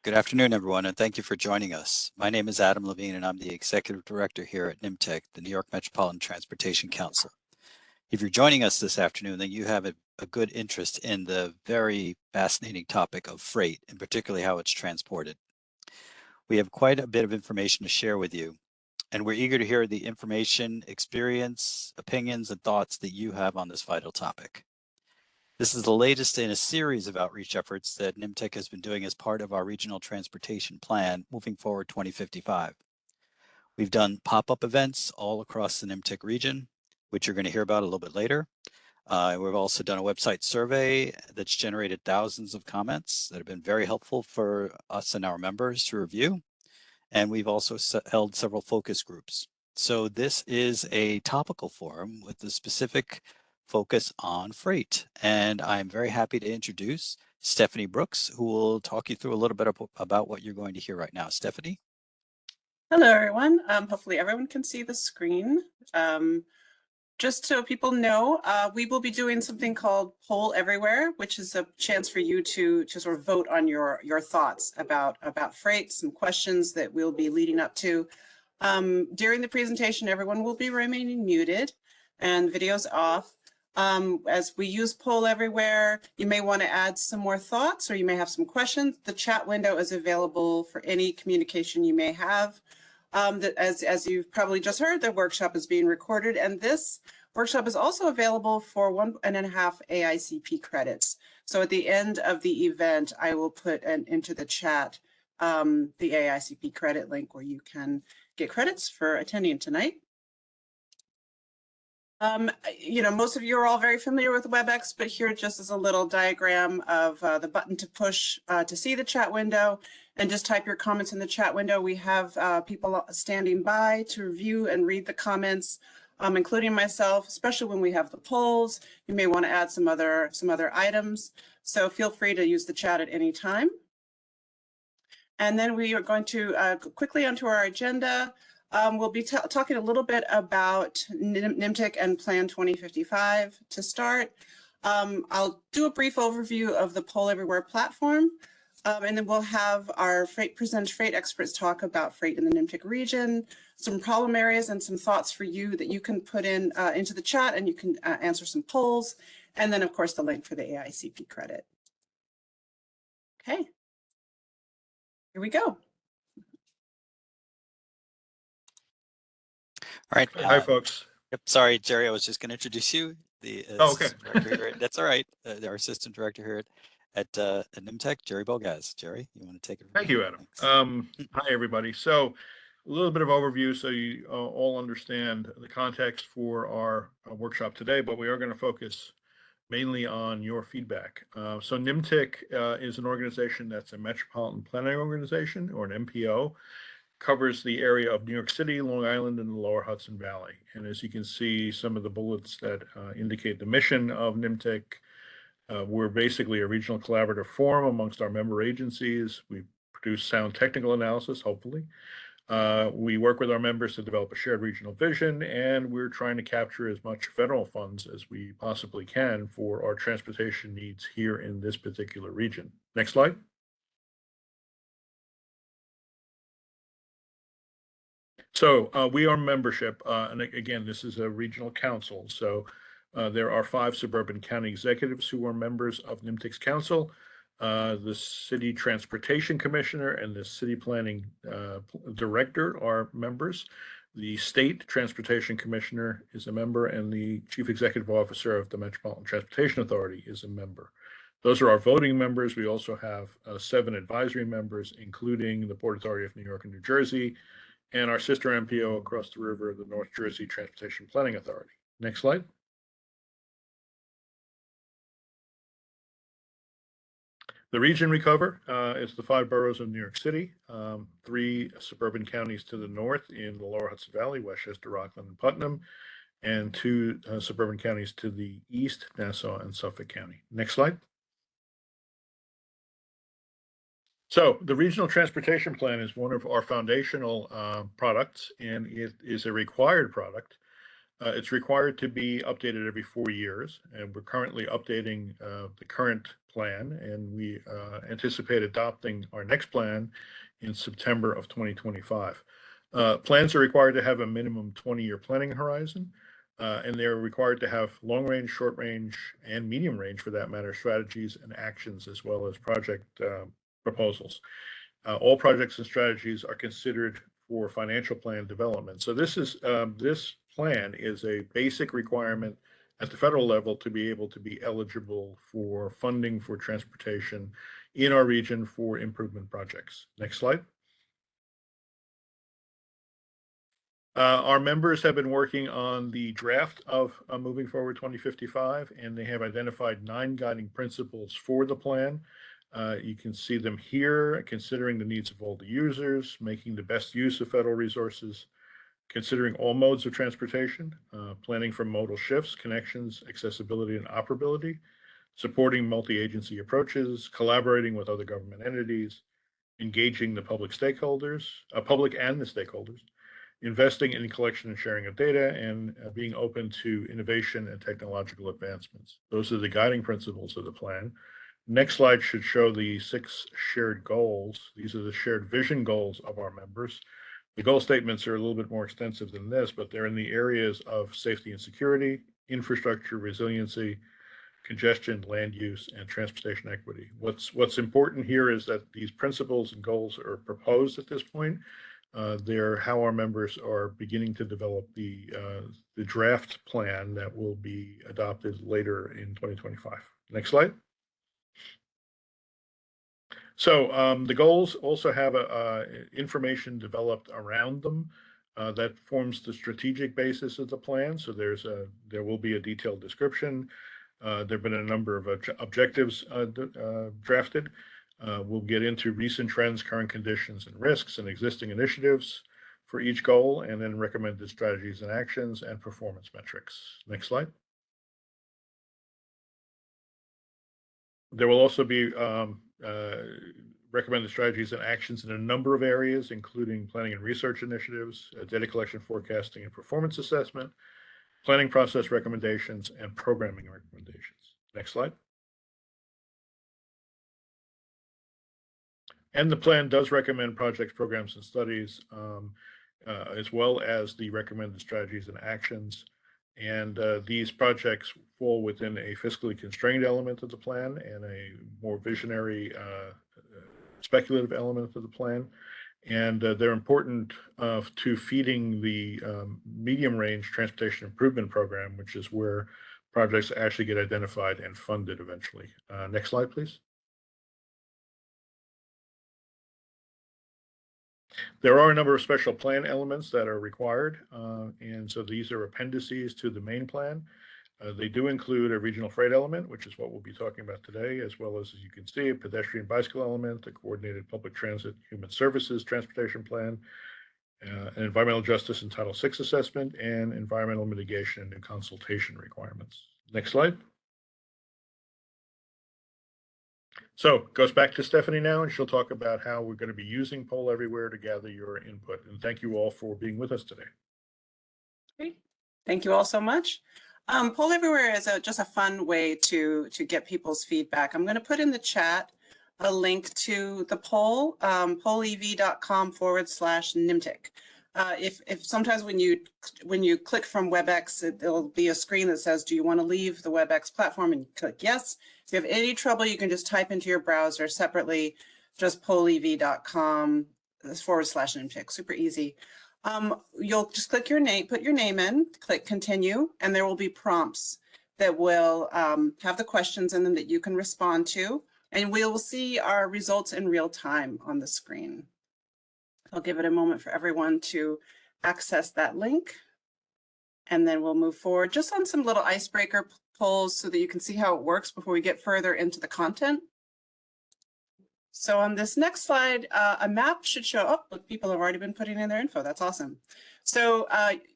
Good afternoon, everyone, and thank you for joining us. My name is Adam Levine, and I'm the Executive Director here at NYMTC, the New York Metropolitan Transportation Council. If you're joining us this afternoon, then you have a good interest in the very fascinating topic of freight, and particularly how it's transported. We have quite a bit of information to share with you, and we're eager to hear the information, experience, opinions, and thoughts that you have on this vital topic. This is the latest in a series of outreach efforts that NYMTC has been doing as part of our Regional Transportation Plan, Moving Forward 2055. We've done pop-up events all across the NYMTC region, which you're going to hear about a little bit later. We've also done a website survey that's generated thousands of comments that have been very helpful for us and our members to review. And we've also held several focus groups. So this is a topical forum with a specific focus on freight. And I'm very happy to introduce Stephanie Brooks, who will talk you through a little bit about what you're going to hear right now. Stephanie? Hello, everyone. Hopefully everyone can see the screen. Just so people know, we will be doing something called Poll Everywhere, which is a chance for you to sort of vote on your thoughts about freight, some questions that we'll be leading up to. During the presentation, everyone will be remaining muted and videos off. As we use Poll Everywhere, you may want to add some more thoughts or you may have some questions. The chat window is available for any communication you may have. As you've probably just heard, the workshop is being recorded, and this workshop is also available for 1.5 AICP credits. So at the end of the event, I will put into the chat the AICP credit link where you can get credits for attending tonight. Most of you are all very familiar with WebEx, but here just is a little diagram of the button to push to see the chat window, and just type your comments in the chat window. We have people standing by to review and read the comments, including myself, especially when we have the polls. You may want to add some other items, so feel free to use the chat at any time. And then we are going to quickly onto our agenda. We'll be talking a little bit about NYMTC and Plan 2055 to start. I'll do a brief overview of the Poll Everywhere platform, and then we'll have our freight experts talk about freight in the NYMTC region, some problem areas and some thoughts for you that you can put in into the chat, and you can answer some polls, and then of course the link for the AICP credit. Okay, here we go. All right. Hi, folks. Yep. Sorry, Jerry, I was just going to introduce you. The assistant director here. That's all right. Our assistant director here at NYMTC, Jerry Bogaz. Jerry, you want to take it? Thank you, Adam. Hi, everybody. So a little bit of overview so you all understand the context for our workshop today, but we are going to focus mainly on your feedback. So NYMTC is an organization that's a metropolitan planning organization, or an MPO. Covers the area of New York City, Long Island, and the lower Hudson Valley. And as you can see, some of the bullets that indicate the mission of NYMTC, we're basically a regional collaborative forum amongst our member agencies. We produce sound technical analysis, hopefully. We work with our members to develop a shared regional vision, and we're trying to capture as much federal funds as we possibly can for our transportation needs here in this particular region. Next slide. So we are membership, and again, this is a regional council. So there are 5 suburban county executives who are members of NYMTC's council. The city transportation commissioner and the city planning director are members. The state transportation commissioner is a member, and the chief executive officer of the Metropolitan Transportation Authority is a member. Those are our voting members. We also have 7 advisory members, including the Port Authority of New York and New Jersey, and our sister MPO across the river, the North Jersey Transportation Planning Authority. Next slide. The region we cover is the 5 boroughs of New York City, 3 suburban counties to the north in the lower Hudson Valley, Westchester, Rockland, and Putnam, and 2 suburban counties to the east, Nassau and Suffolk County. Next slide. So the Regional Transportation Plan is one of our foundational products, and it is a required product It's required to be updated every 4 years, and we're currently updating the current plan, and we anticipate adopting our next plan in September of 2025. Plans are required to have a minimum 20-year planning horizon, and they're required to have long range, short range, and medium range, for that matter, strategies and actions, as well as project proposals. All projects and strategies are considered for financial plan development. So this plan is a basic requirement at the federal level to be able to be eligible for funding for transportation in our region for improvement projects. Next slide. Our members have been working on the draft of Moving Forward 2055, and they have identified 9 guiding principles for the plan. You can see them here: considering the needs of all the users, making the best use of federal resources, considering all modes of transportation, planning for modal shifts, connections, accessibility, and operability, supporting multi-agency approaches, collaborating with other government entities, engaging the public and the stakeholders, investing in collection and sharing of data, and being open to innovation and technological advancements. Those are the guiding principles of the plan. Next slide should show the 6 shared goals. These are the shared vision goals of our members. The goal statements are a little bit more extensive than this, but they're in the areas of safety and security, infrastructure, resiliency, congestion, land use, and transportation equity. What's important here is that these principles and goals are proposed at this point. They're how our members are beginning to develop the draft plan that will be adopted later in 2025. Next slide. So the goals also have information developed around them that forms the strategic basis of the plan. So there will be a detailed description. There have been a number of objectives drafted. We'll get into recent trends, current conditions, and risks, and existing initiatives for each goal, and then recommended strategies and actions and performance metrics. Next slide. There will also be recommended strategies and actions in a number of areas, including planning and research initiatives, data collection, forecasting, and performance assessment, planning process recommendations, and programming recommendations. Next slide. And the plan does recommend projects, programs, and studies, as well as the recommended strategies and actions. And these projects fall within a fiscally constrained element of the plan and a more visionary, speculative element of the plan. And they're important to feeding the medium-range transportation improvement program, which is where projects actually get identified and funded eventually. Next slide, please. There are a number of special plan elements that are required, and so these are appendices to the main plan. They do include a regional freight element, which is what we'll be talking about today, as well as you can see, a pedestrian bicycle element, a coordinated public transit human services transportation plan, an environmental justice and Title VI assessment, and environmental mitigation and consultation requirements. Next slide. So goes back to Stephanie now, and she'll talk about how we're going to be using Poll Everywhere to gather your input. And thank you all for being with us today. Great. Thank you all so much. Poll Everywhere is just a fun way to get people's feedback. I'm going to put in the chat a link to the poll, pollev.com/NYMTC. If sometimes when you click from WebEx, there'll be a screen that says, do you want to leave the WebEx platform? And you click yes. If you have any trouble, you can just type into your browser separately, just pollev.com/NYMTC. Super easy. You'll just click your name, put your name in, click continue, and there will be prompts that will have the questions in them that you can respond to. And we will see our results in real time on the screen. I'll give it a moment for everyone to access that link. And then we'll move forward just on some little icebreaker polls so that you can see how it works before we get further into the content. So on this next slide, a map should show up. Look, people have already been putting in their info. That's awesome. So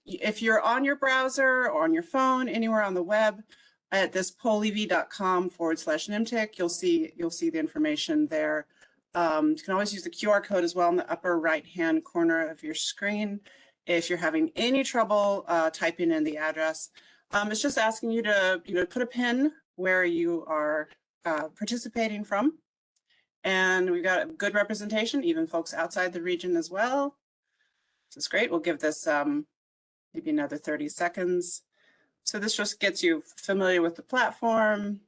if you're on your browser or on your phone, anywhere on the web, at this pollev.com/NYMTC, you'll see the information there. You can always use the QR code as well in the upper right-hand corner of your screen. If you're having any trouble typing in the address, it's just asking you to put a pin where you are participating from. And we've got a good representation, even folks outside the region as well. This is great. We'll give this maybe another 30 seconds. So this just gets you familiar with the platform.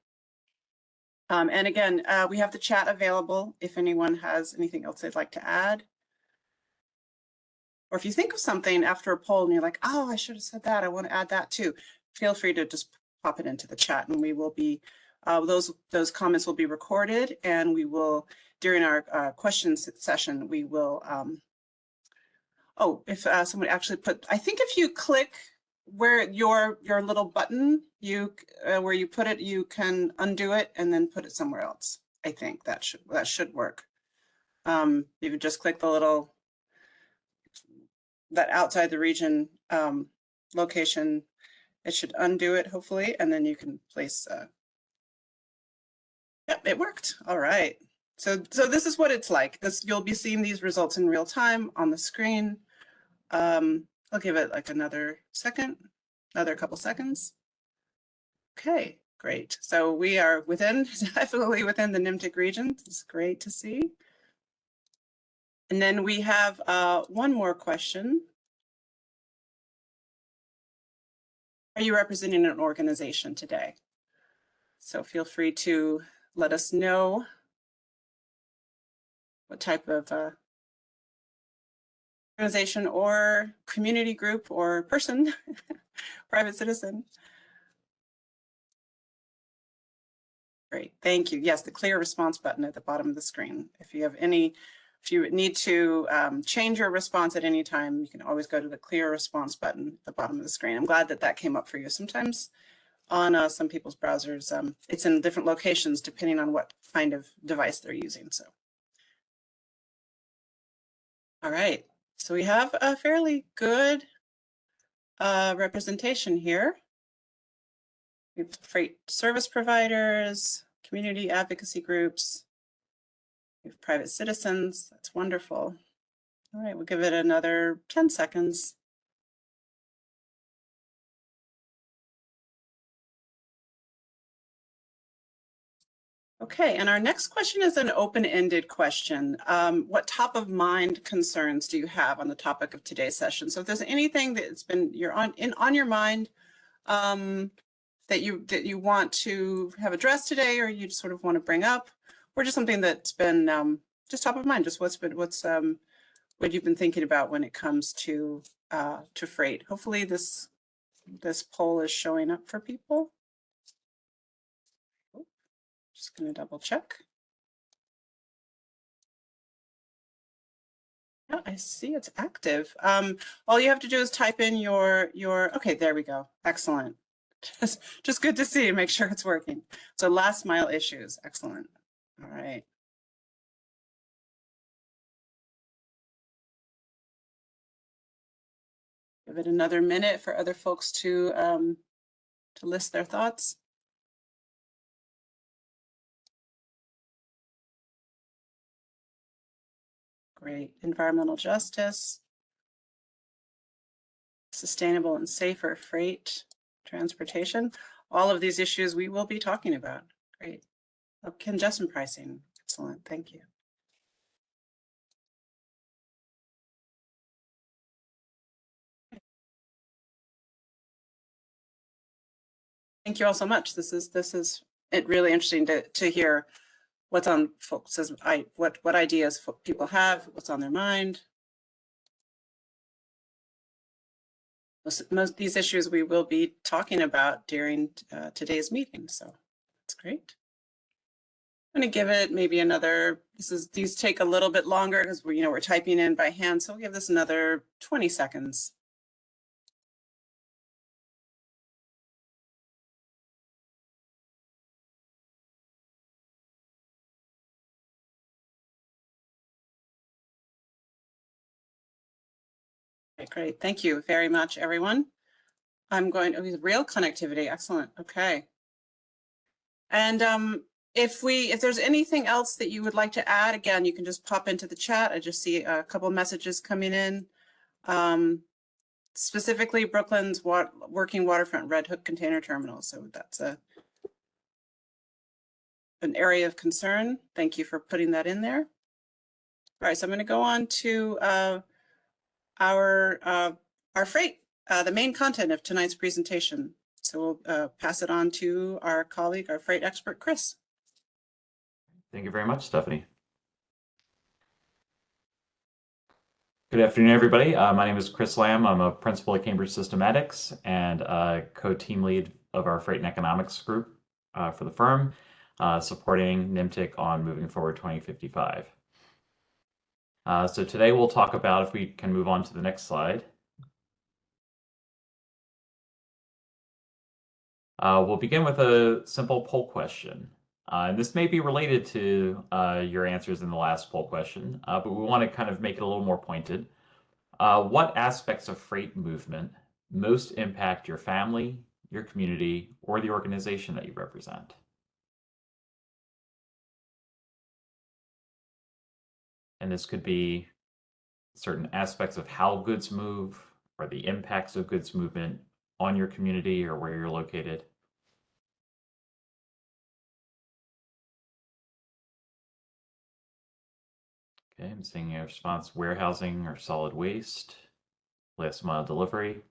And again, we have the chat available if anyone has anything else they'd like to add. Or if you think of something after a poll and you're like, oh, I should have said that, I want to add that too, feel free to just pop it into the chat, and we will be, those comments will be recorded, and we will, during our questions session, we will, if someone actually put, I think if you click where your little button, where you put it, you can undo it and then put it somewhere else. I think that should work. You would just click the little, that outside the region location, it should undo it hopefully, and then you can place, yep, it worked. All right. So this is what it's like. You'll be seeing these results in real time on the screen. I'll give it like another couple seconds. Okay, great. So we are definitely within the NYMTC region. It's great to see. And then we have one more question. Are you representing an organization today? So feel free to let us know what type of organization or community group or person, private citizen. Great, thank you. Yes, the clear response button at the bottom of the screen. If you need to change your response at any time, you can always go to the clear response button at the bottom of the screen. I'm glad that came up for you. Sometimes on some people's browsers, it's in different locations depending on what kind of device they're using. So, all right. So we have a fairly good representation here. We have freight service providers, community advocacy groups, we have private citizens. That's wonderful. All right, we'll give it another 10 seconds. Okay, and our next question is an open-ended question. What top of mind concerns do you have on the topic of today's session? So if there's anything that's been on your mind that you want to have addressed today, or you just sort of want to bring up, or just something that's been just top of mind, just what you've been thinking about when it comes to freight. Hopefully this poll is showing up for people. Just going to double check. Yeah, I see it's active. All you have to do is type in your, okay, there we go. Excellent. Just good to see, make sure it's working. So last mile issues, excellent. All right. Give it another minute for other folks to list their thoughts. Great. Environmental justice, sustainable and safer freight transportation. All of these issues we will be talking about. Great. Oh, congestion pricing. Excellent. Thank you. Thank you all so much. This is really interesting to hear what's on folks' what ideas people have, what's on their mind. Most of these issues we will be talking about during today's meeting, so that's great. I'm going to give it maybe another. These take a little bit longer because we're typing in by hand, so we'll give this another 20 seconds. Okay, great. Thank you very much, everyone. I'm going to rail connectivity. Excellent. Okay. And if there's anything else that you would like to add, again, you can just pop into the chat. I just see a couple of messages coming in. specifically Brooklyn's working waterfront Red Hook container terminal. So that's an area of concern. Thank you for putting that in there. All right, so I'm going to go on to our freight, the main content of tonight's presentation. So we'll pass it on to our colleague, our freight expert, Chris. Thank you very much, Stephanie. Good afternoon, everybody. My name is Chris Lamb. I'm a principal at Cambridge Systematics and co-team lead of our Freight and Economics group for the firm, supporting NYMTC on Moving Forward 2055. So today we'll talk about, if we can move on to the next slide. We'll begin with a simple poll question. And this may be related to your answers in the last poll question, but we want to kind of make it a little more pointed. What aspects of freight movement most impact your family, your community, or the organization that you represent? And this could be certain aspects of how goods move, or the impacts of goods movement on your community or where you're located. Okay, I'm seeing a response: warehousing or solid waste, last mile delivery.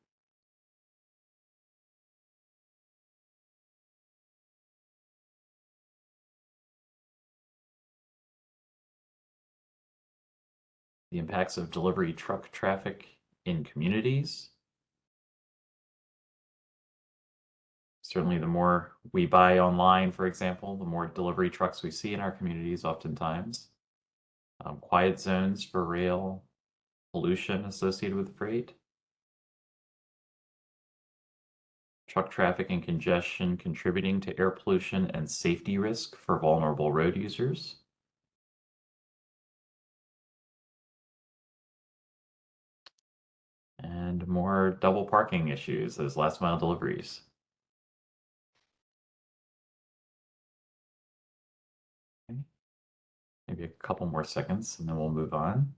The impacts of delivery truck traffic in communities. Certainly, the more we buy online, for example, the more delivery trucks we see in our communities oftentimes. Quiet zones for rail, pollution associated with freight. Truck traffic and congestion contributing to air pollution and safety risk for vulnerable road users. And more double parking issues, those last mile deliveries. Okay. Maybe a couple more seconds and then we'll move on.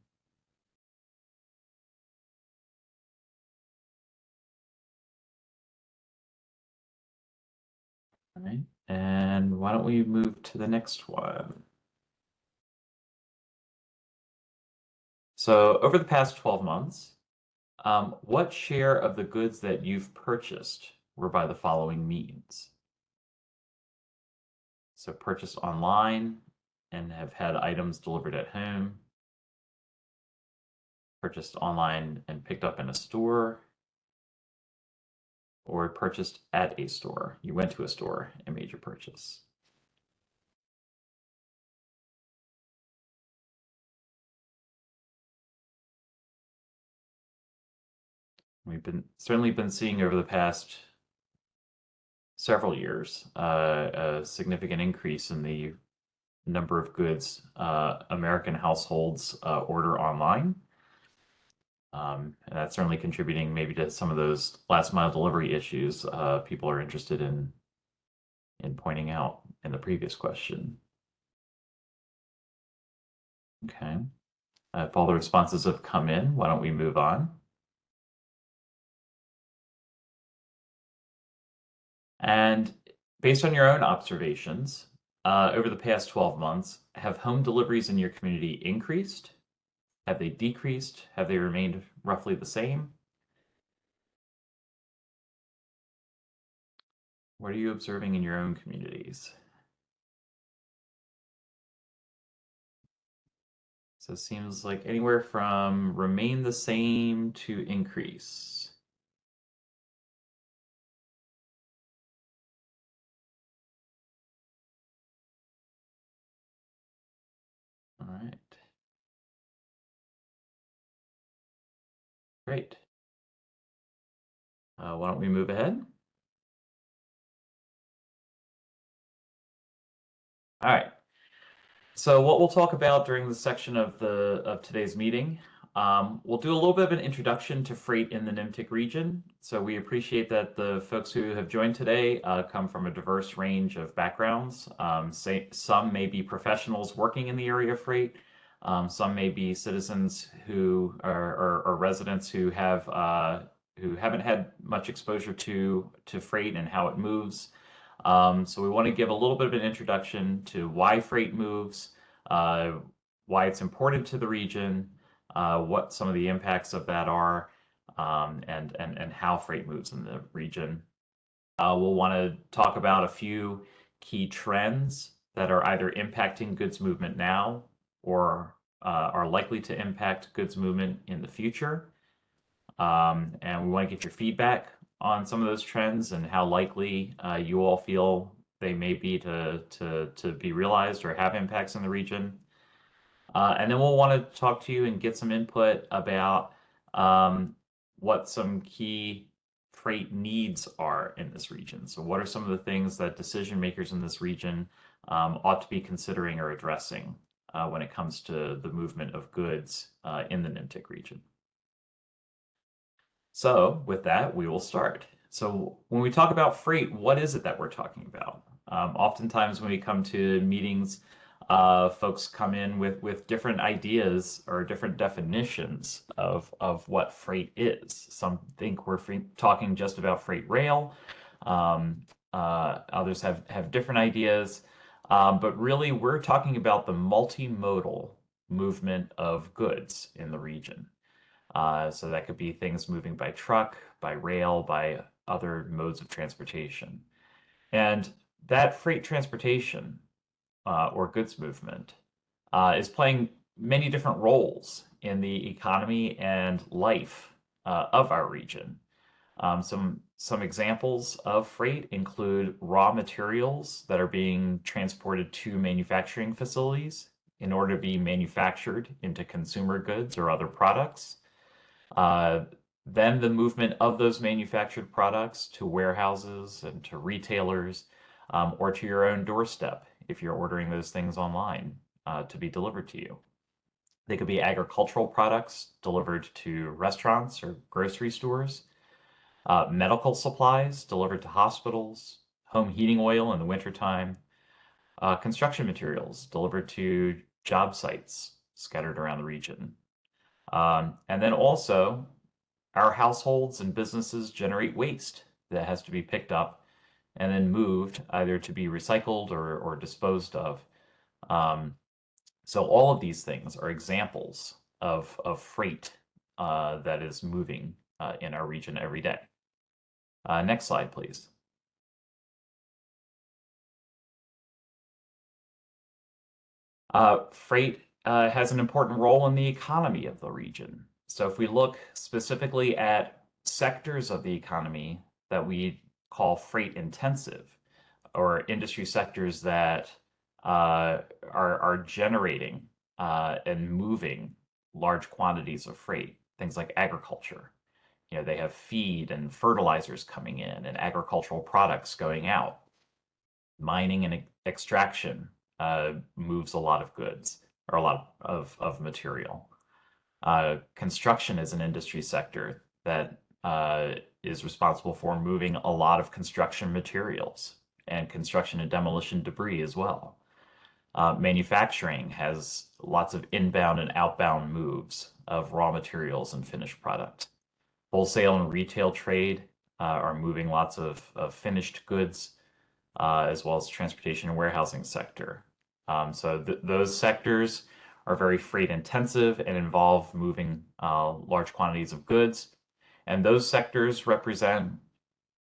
All right, and why don't we move to the next one? So over the past 12 months, what share of the goods that you've purchased were by the following means? So purchased online and have had items delivered at home, purchased online and picked up in a store, or purchased at a store. You went to a store and made your purchase. We've certainly been seeing over the past several years a significant increase in the number of goods American households order online. And that's certainly contributing maybe to some of those last mile delivery issues people are interested in pointing out in the previous question. Okay, if all the responses have come in, why don't we move on? And based on your own observations, over the past 12 months, have home deliveries in your community increased? Have they decreased? Have they remained roughly the same? What are you observing in your own communities? So it seems like anywhere from remain the same to increase. All right. Great. Why don't we move ahead? All right. So what we'll talk about during this section of today's meeting, we'll do a little bit of an introduction to freight in the NYMTC region. So we appreciate that the folks who have joined today come from a diverse range of backgrounds. Some may be professionals working in the area of freight. Some may be citizens who are residents who have who haven't had much exposure to freight and how it moves. So we want to give a little bit of an introduction to why freight moves, why it's important to the region, what some of the impacts of that are, and how freight moves in the region. We'll want to talk about a few key trends that are either impacting goods movement now or are likely to impact goods movement in the future. And we want to get your feedback on some of those trends and how likely you all feel they may be to be realized or have impacts in the region. And then we'll want to talk to you and get some input about what some key freight needs are in this region. So what are some of the things that decision makers in this region ought to be considering or addressing when it comes to the movement of goods in the NYMTC region? So with that, we will start. So when we talk about freight, what is it that we're talking about? Oftentimes when we come to meetings, folks come in with different ideas or different definitions of what freight is. Some think we're talking just about freight rail. Others have different ideas. But really, we're talking about the multimodal movement of goods in the region. So that could be things moving by truck, by rail, by other modes of transportation. And that freight transportation or goods movement is playing many different roles in the economy and life of our region. Some examples of freight include raw materials that are being transported to manufacturing facilities in order to be manufactured into consumer goods or other products. Then the movement of those manufactured products to warehouses and to retailers or to your own doorstep if you're ordering those things online to be delivered to you. They could be agricultural products delivered to restaurants or grocery stores, medical supplies delivered to hospitals, home heating oil in the wintertime, construction materials delivered to job sites scattered around the region. And then also, our households and businesses generate waste that has to be picked up and then moved either to be recycled or disposed of. So all of these things are examples of freight that is moving in our region every day. Next slide, please. Freight has an important role in the economy of the region. So if we look specifically at sectors of the economy that we call freight intensive, or industry sectors that are generating and moving large quantities of freight, things like agriculture. You know, they have feed and fertilizers coming in and agricultural products going out. Mining and extraction moves a lot of goods or a lot of material. Construction is an industry sector that is responsible for moving a lot of construction materials and construction and demolition debris as well. Manufacturing has lots of inbound and outbound moves of raw materials and finished product. Wholesale and retail trade are moving lots of finished goods, as well as transportation and warehousing sector. So those sectors are very freight intensive and involve moving large quantities of goods. And those sectors represent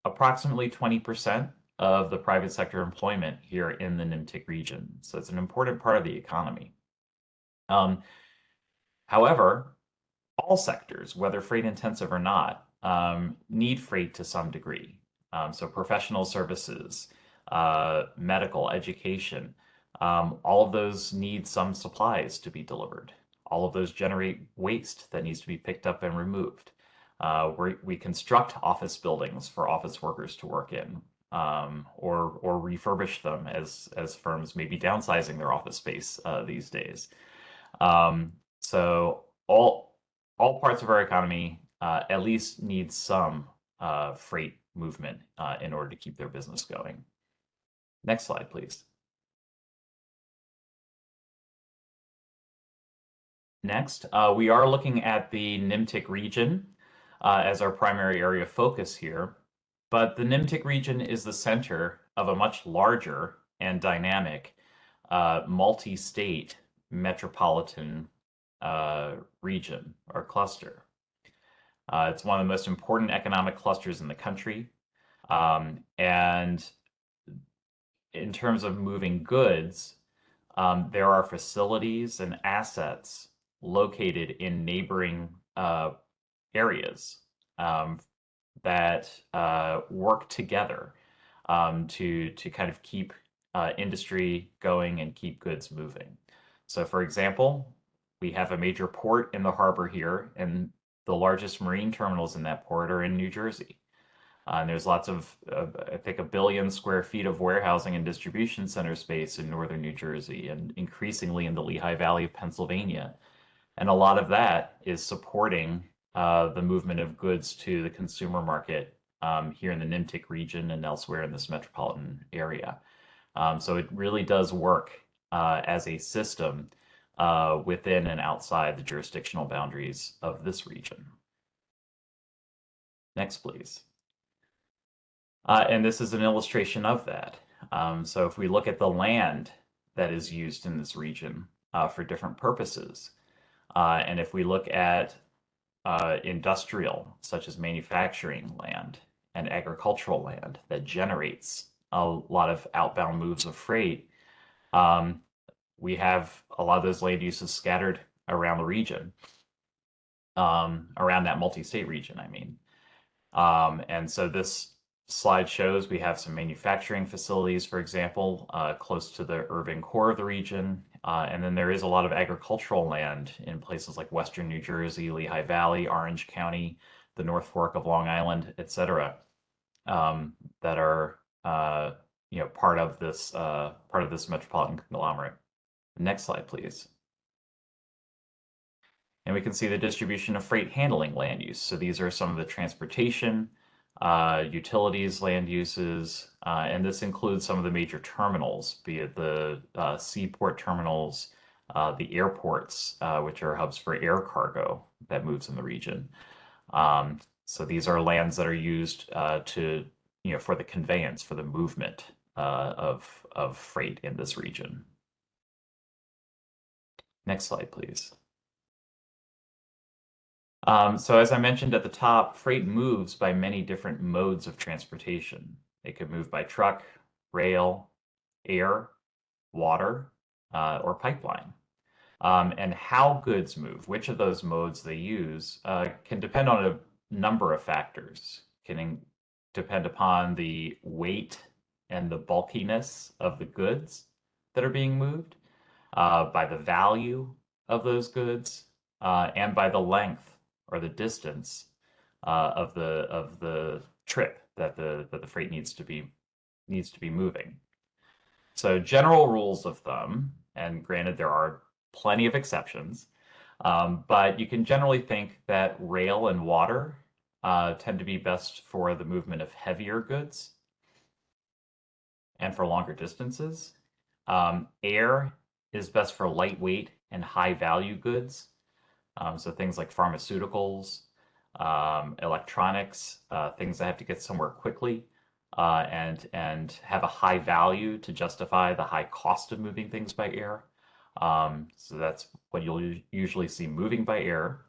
approximately 20% of the private sector employment here in the NYMTC region. So it's an important part of the economy. However, all sectors, whether freight intensive or not, need freight to some degree. So professional services, medical, education, all of those need some supplies to be delivered. All of those generate waste that needs to be picked up and removed. We construct office buildings for office workers to work in, or refurbish them as firms may be downsizing their office space these days. So all parts of our economy at least need some freight movement in order to keep their business going. Next slide, please. Next, we are looking at the NYMTC region. as our primary area of focus here. But the NYMTC region is the center of a much larger and dynamic multi-state metropolitan region or cluster. It's one of the most important economic clusters in the country. And in terms of moving goods, there are facilities and assets located in neighboring areas that work together to kind of keep industry going and keep goods moving. So for example, we have a major port in the harbor here, and the largest marine terminals in that port are in New Jersey. And there's lots of, I think, 1 billion square feet of warehousing and distribution center space in northern New Jersey and increasingly in the Lehigh Valley of Pennsylvania. And a lot of that is supporting the movement of goods to the consumer market here in the NYMTC region and elsewhere in this metropolitan area. So it really does work as a system within and outside the jurisdictional boundaries of this region. Next, please. And this is an illustration of that. So if we look at the land that is used in this region for different purposes, and if we look at industrial, such as manufacturing land and agricultural land that generates a lot of outbound moves of freight, we have a lot of those land uses scattered around the region, around that multi-state region, I mean. And so this slide shows we have some manufacturing facilities, for example, close to the urban core of the region. And then there is a lot of agricultural land in places like Western New Jersey, Lehigh Valley, Orange County, the North Fork of Long Island, et cetera, that are part of this metropolitan conglomerate. Next slide, please. And we can see the distribution of freight handling land use. So these are some of the transportation, utilities land uses, and this includes some of the major terminals, be it the seaport terminals, the airports, which are hubs for air cargo that moves in the region. So these are lands that are used for the conveyance, for the movement of freight in this region. Next slide, please. So as I mentioned at the top, freight moves by many different modes of transportation. It could move by truck, rail, air, water, or pipeline. And how goods move, which of those modes they use, can depend on a number of factors. Can depend upon the weight and the bulkiness of the goods that are being moved, by the value of those goods, and by the length or the distance of the trip that the freight needs to be moving. So general rules of thumb, and granted there are plenty of exceptions, but you can generally think that rail and water tend to be best for the movement of heavier goods and for longer distances. Air is best for lightweight and high value goods. So things like pharmaceuticals, electronics, things that have to get somewhere quickly and have a high value to justify the high cost of moving things by air. So that's what you'll usually see moving by air.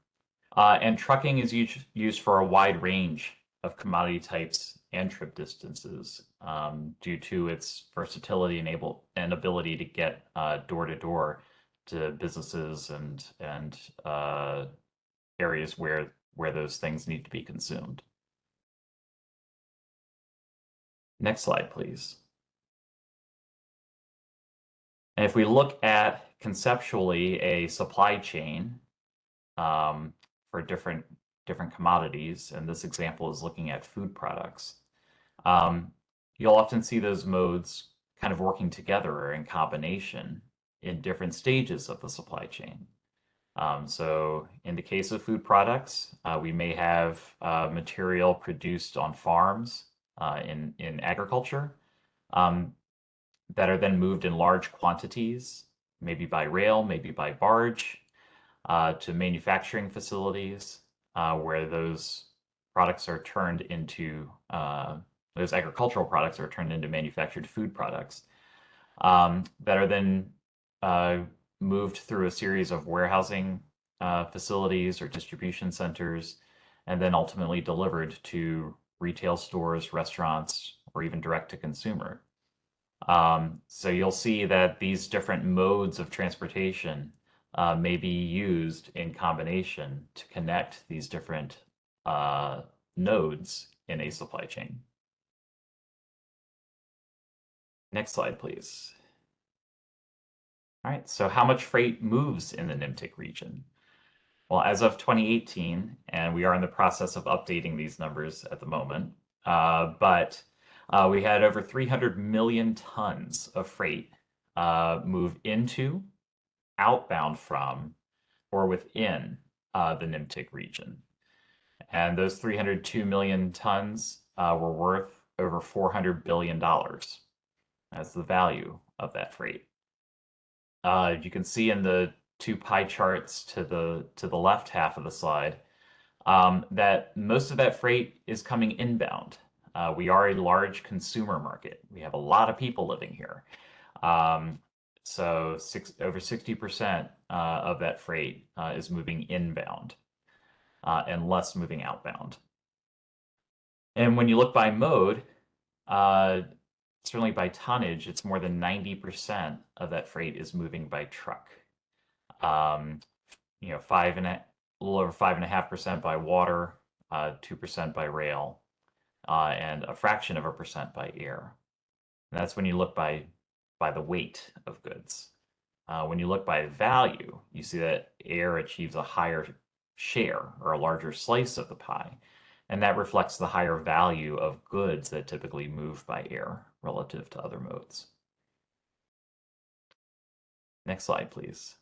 And trucking is used for a wide range of commodity types and trip distances due to its versatility and ability to get door to door to businesses and areas where those things need to be consumed. Next slide, please. And if we look at conceptually a supply chain for different commodities, and this example is looking at food products, you'll often see those modes kind of working together or in combination in different stages of the supply chain. So in the case of food products, we may have material produced on farms in agriculture that are then moved in large quantities, maybe by rail, maybe by barge, to manufacturing facilities where those products are turned into those agricultural products are turned into manufactured food products that are then moved through a series of warehousing facilities or distribution centers, and then ultimately delivered to retail stores, restaurants, or even direct to consumer. So you'll see that these different modes of transportation may be used in combination to connect these different nodes in a supply chain. Next slide, please. All right, so how much freight moves in the NYMTC region? Well, as of 2018, and we are in the process of updating these numbers at the moment, but we had over 300 million tons of freight move into, outbound from, or within the NYMTC region. And those 302 million tons were worth over $400 billion. That's the value of that freight. You can see in the two pie charts to the left half of the slide that most of that freight is coming inbound. We are a large consumer market. We have a lot of people living here. So over 60% of that freight is moving inbound and less moving outbound. And when you look by mode, certainly by tonnage, it's more than 90% of that freight is moving by truck. You know, a little over 5.5% by water, 2% by rail, and a fraction of a percent by air. And that's when you look by the weight of goods. When you look by value, you see that air achieves a higher share or a larger slice of the pie. And that reflects the higher value of goods that typically move by air relative to other modes. Next slide, please.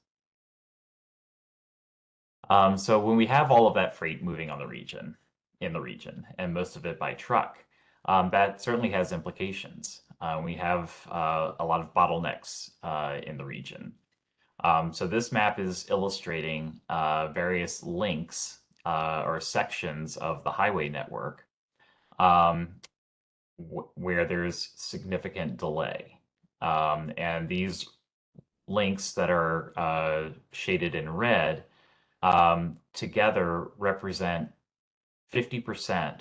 So when we have all of that freight moving in the region, and most of it by truck, that certainly has implications. We have a lot of bottlenecks in the region. So this map is illustrating various links or sections of the highway network where there's significant delay. And these links that are shaded in red together represent 50%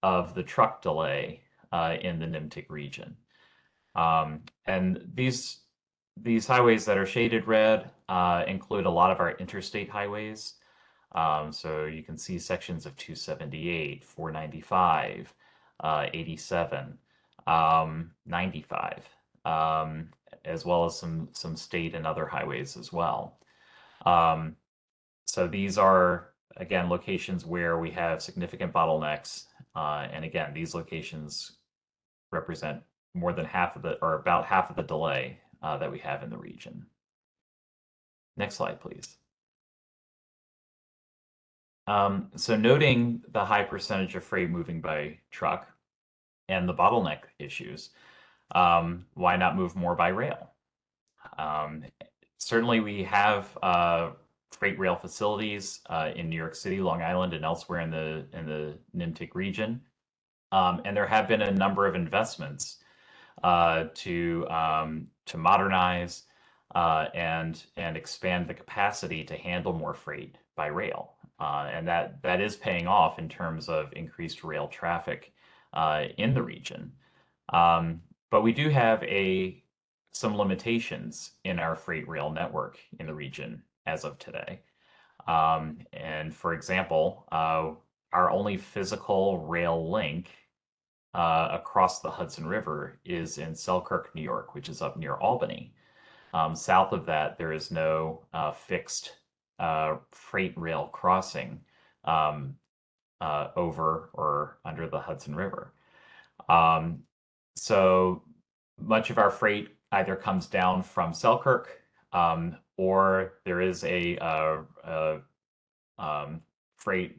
of the truck delay in the NYMTC region. And these highways that are shaded red include a lot of our interstate highways. So you can see sections of 278, 495, 87, 95, as well as some state and other highways as well. So these are, again, locations where we have significant bottlenecks. And again, these locations represent more than half of or about half of the delay that we have in the region. Next slide, please. So noting the high percentage of freight moving by truck and the bottleneck issues, why not move more by rail? Certainly we have freight rail facilities in New York City, Long Island, and elsewhere in the NYMTC region. And there have been a number of investments to modernize and expand the capacity to handle more freight by rail. And that is paying off in terms of increased rail traffic in the region. But we do have some limitations in our freight rail network in the region as of today. And for example, our only physical rail link across the Hudson River is in Selkirk, New York, which is up near Albany. South of that, there is no fixed freight rail crossing over or under the Hudson River. So much of our freight either comes down from Selkirk or there is a freight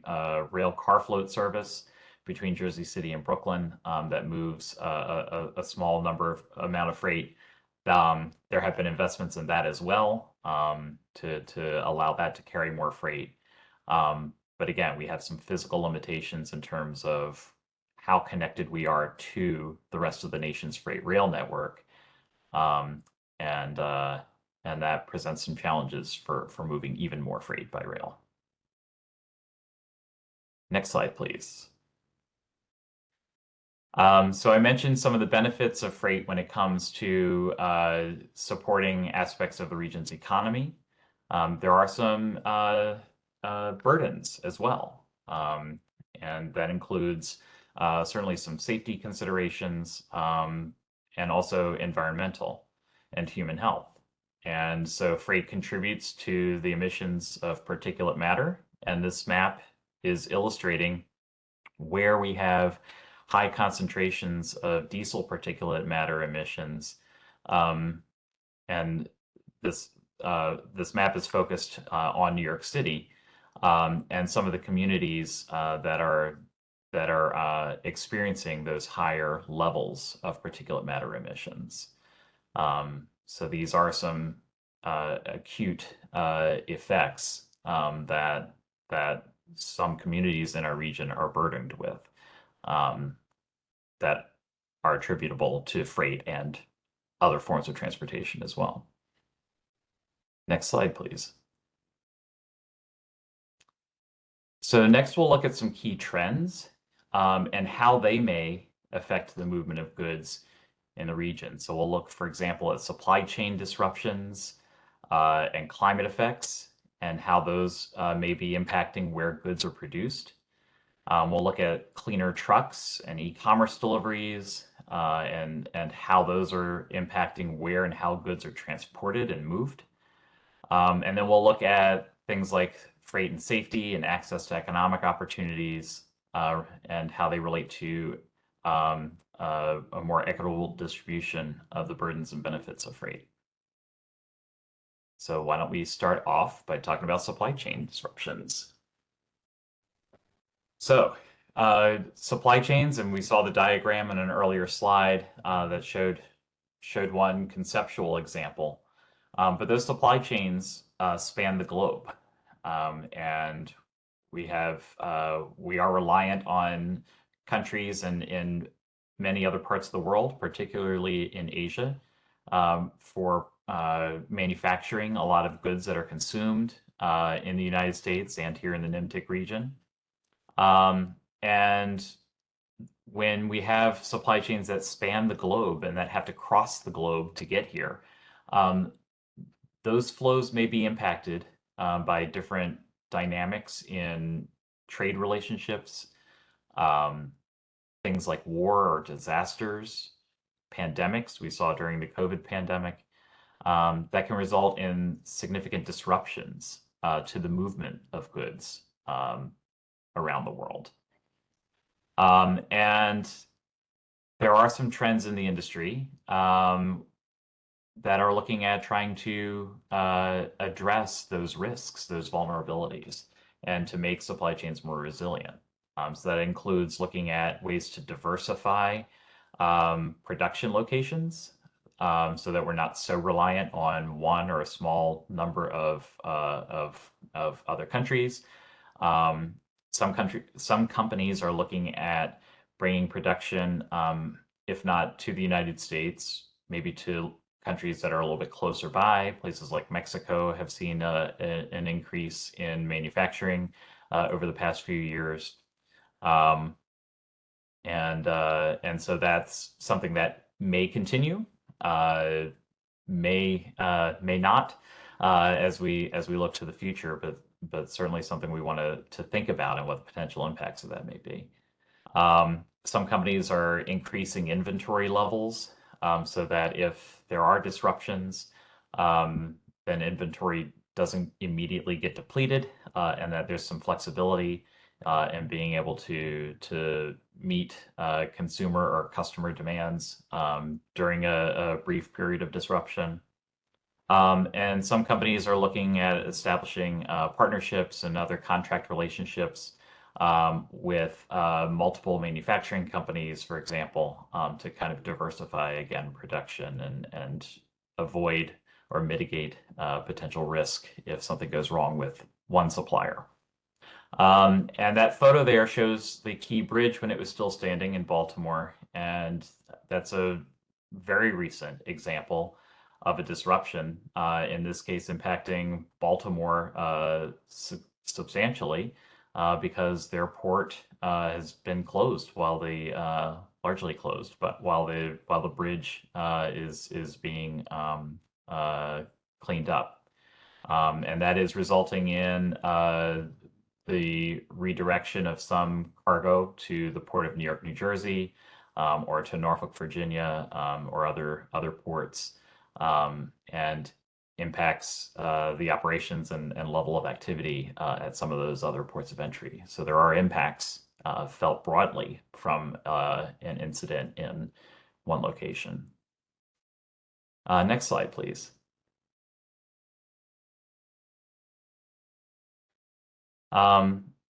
rail car float service between Jersey City and Brooklyn that moves a small amount of freight. There have been investments in that as well to allow that to carry more freight. but again, we have some physical limitations in terms of how connected we are to the rest of the nation's freight rail network. And that presents some challenges for moving even more freight by rail. Next slide, please. So I mentioned some of the benefits of freight when it comes to supporting aspects of the region's economy. There are some burdens as well, and that includes certainly some safety considerations and also environmental and human health. And so freight contributes to the emissions of particulate matter, and this map is illustrating where we have high concentrations of diesel particulate matter emissions. And this map is focused on New York City and some of the communities that are experiencing those higher levels of particulate matter emissions. So these are some acute effects that some communities in our region are burdened with, that are attributable to freight and other forms of transportation as well. Next slide, please. So next we'll look at some key trends and how they may affect the movement of goods in the region. So we'll look, for example, at supply chain disruptions and climate effects and how those may be impacting where goods are produced. We'll look at cleaner trucks and e-commerce deliveries and how those are impacting where and how goods are transported and moved. And then we'll look at things like freight and safety and access to economic opportunities and how they relate to a more equitable distribution of the burdens and benefits of freight. So why don't we start off by talking about supply chain disruptions. So supply chains, and we saw the diagram in an earlier slide that showed one conceptual example. But those supply chains span the globe, and we are reliant on countries and in many other parts of the world, particularly in Asia, for manufacturing a lot of goods that are consumed in the United States and here in the NYMTC region. And when we have supply chains that span the globe and that have to cross the globe to get here, those flows may be impacted by different dynamics in trade relationships, things like war or disasters, pandemics we saw during the COVID pandemic, that can result in significant disruptions to the movement of goods around the world. And there are some trends in the industry that are looking at trying to address those risks, those vulnerabilities, and to make supply chains more resilient. So that includes looking at ways to diversify production locations so that we're not so reliant on one or a small number of other countries. Some companies are looking at bringing production, if not to the United States, maybe to countries that are a little bit closer by. Places like Mexico have seen an increase in manufacturing over the past few years. And so that's something that may continue, may not, as we look to the future, but certainly something we want to think about and what the potential impacts of that may be. Some companies are increasing inventory levels so that if there are disruptions, then inventory doesn't immediately get depleted, and that there's some flexibility in being able to meet consumer or customer demands during a brief period of disruption. And some companies are looking at establishing partnerships and other contract relationships with multiple manufacturing companies, for example, to kind of diversify, again, production and avoid or mitigate potential risk if something goes wrong with one supplier. And that photo there shows the Key Bridge when it was still standing in Baltimore. And that's a very recent example of a disruption, in this case impacting Baltimore substantially, because their port has been closed while the largely closed, but while the bridge is being cleaned up, and that is resulting in the redirection of some cargo to the port of New York, New Jersey, or to Norfolk, Virginia, or other ports, and impacts the operations and level of activity at some of those other ports of entry. So there are impacts felt broadly from an incident in one location. Next slide, please.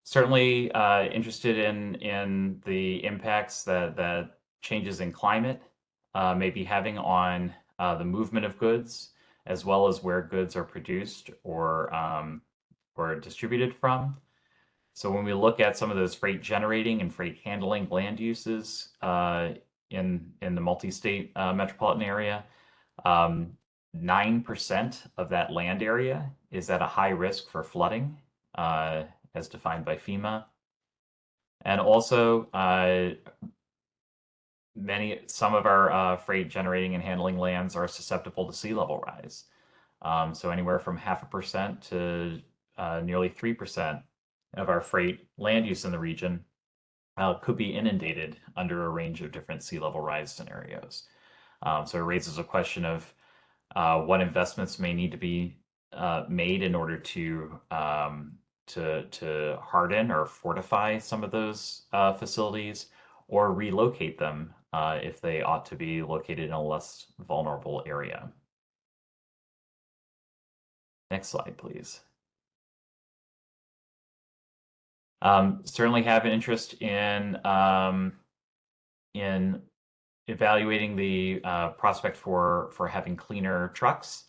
Certainly interested in the impacts that changes in climate may be having on the movement of goods, as well as where goods are produced or distributed from. So when we look at some of those freight generating and freight handling land uses in the multi-state metropolitan area, 9% of that land area is at a high risk for flooding, as defined by FEMA. And also, some of our freight generating and handling lands are susceptible to sea level rise. So anywhere from 0.5% to nearly 3% of our freight land use in the region could be inundated under a range of different sea level rise scenarios. So it raises a question of what investments may need to be made in order to harden or fortify some of those facilities, or relocate them if they ought to be located in a less vulnerable area. Next slide, please. Certainly have an interest in evaluating the prospect for having cleaner trucks.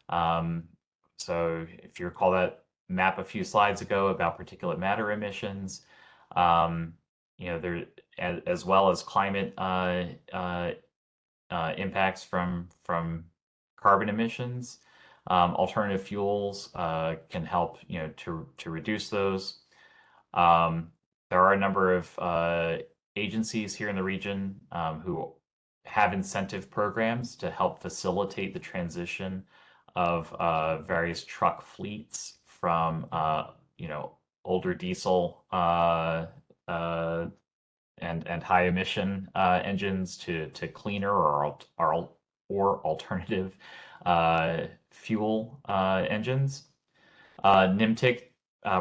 So if you recall that map a few slides ago about particulate matter emissions, there, as well as climate impacts from carbon emissions, alternative fuels can help to reduce those. There are a number of agencies here in the region who have incentive programs to help facilitate the transition of various truck fleets from older diesel and high emission engines to cleaner or alternative fuel engines. NYMTC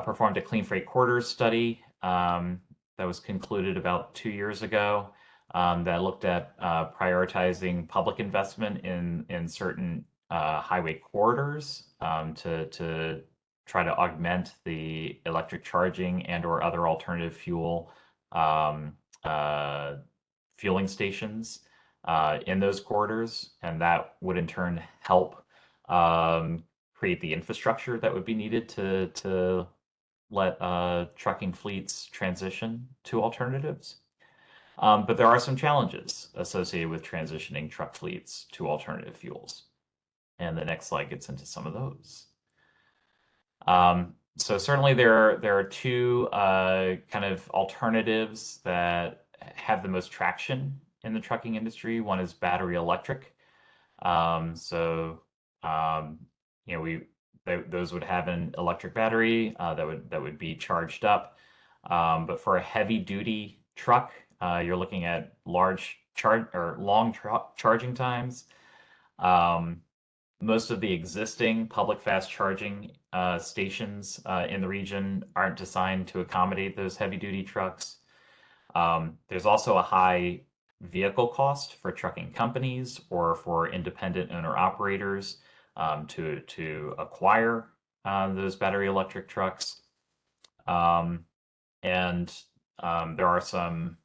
performed a Clean Freight Corridors study that was concluded about 2 years ago, that looked at prioritizing public investment in certain highway corridors to try to augment the electric charging and or other alternative fuel fueling stations in those corridors, and that would in turn help create the infrastructure that would be needed to let trucking fleets transition to alternatives. But there are some challenges associated with transitioning truck fleets to alternative fuels. And the next slide gets into some of those. So certainly there are two kind of alternatives that have the most traction in the trucking industry. One is battery electric. Those would have an electric battery that would be charged up. But for a heavy duty truck, you're looking at long charging times. Most of the existing public fast charging stations in the region aren't designed to accommodate those heavy duty trucks. There's also a high vehicle cost for trucking companies or for independent owner operators to acquire those battery electric trucks. And there are some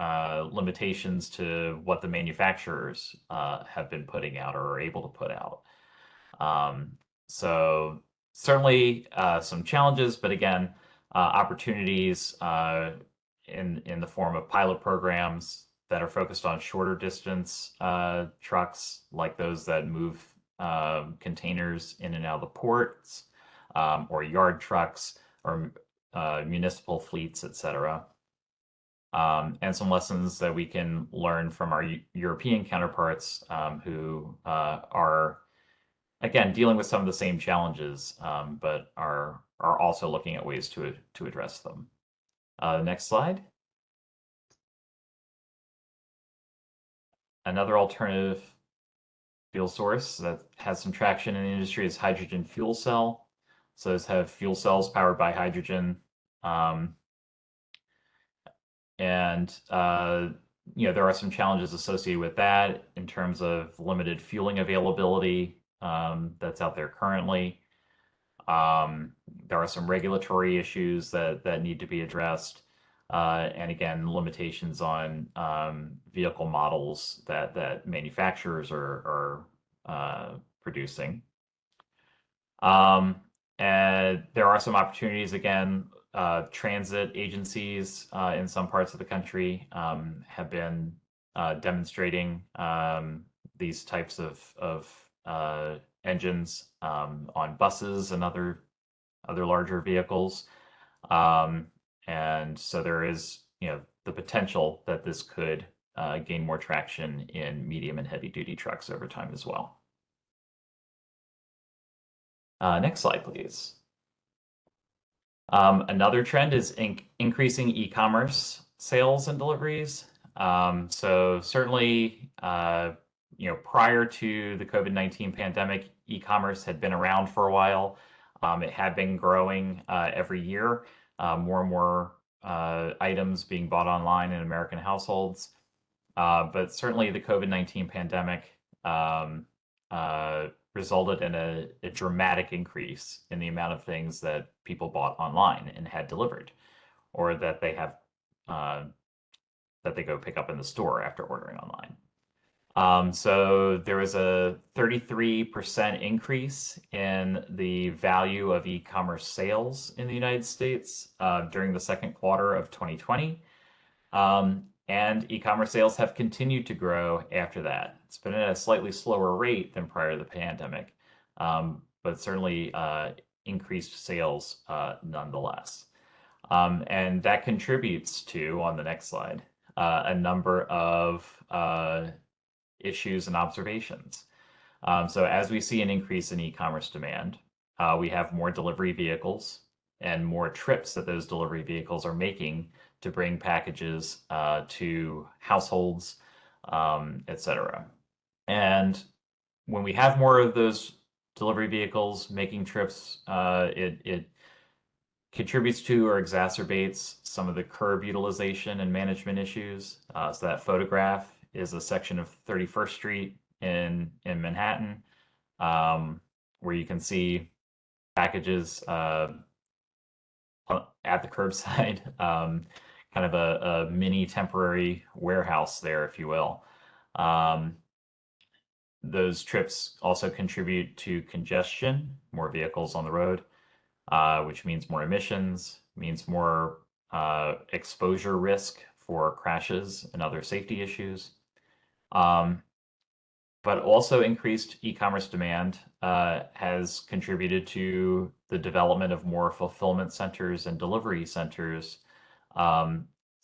limitations to what the manufacturers have been putting out or are able to put out. So certainly some challenges, but again, opportunities in the form of pilot programs that are focused on shorter distance trucks, like those that move containers in and out of the ports, or yard trucks, or municipal fleets, etc. And some lessons that we can learn from our European counterparts who are, again, dealing with some of the same challenges, but are also looking at ways to address them. Next slide. Another alternative fuel source that has some traction in the industry is hydrogen fuel cell. So those have fuel cells powered by hydrogen. There are some challenges associated with that in terms of limited fueling availability that's out there currently. There are some regulatory issues that need to be addressed. And again, limitations on vehicle models that manufacturers are producing. And there are some opportunities, again. Transit agencies in some parts of the country have been demonstrating these types of engines on buses and other larger vehicles. And so there is, the potential that this could gain more traction in medium and heavy duty trucks over time as well. Next slide, please. Another trend is increasing e-commerce sales and deliveries. So certainly, prior to the COVID-19 pandemic, e-commerce had been around for a while. It had been growing every year, more and more items being bought online in American households. But certainly the COVID-19 pandemic resulted in a dramatic increase in the amount of things that people bought online and had delivered, or that they have that they go pick up in the store after ordering online. So there was a 33% increase in the value of e-commerce sales in the United States during the second quarter of 2020. And e-commerce sales have continued to grow after that. It's been at a slightly slower rate than prior to the pandemic, but certainly increased sales nonetheless. And that contributes to, on the next slide, a number of issues and observations. So as we see an increase in e-commerce demand, we have more delivery vehicles and more trips that those delivery vehicles are making to bring packages to households, etc. And when we have more of those delivery vehicles making trips, it contributes to or exacerbates some of the curb utilization and management issues. So that photograph is a section of 31st Street in Manhattan, where you can see packages at the curbside, kind of a mini temporary warehouse there, if you will. Those trips also contribute to congestion, more vehicles on the road, which means more emissions, means more exposure risk for crashes and other safety issues. But also increased e-commerce demand has contributed to the development of more fulfillment centers and delivery centers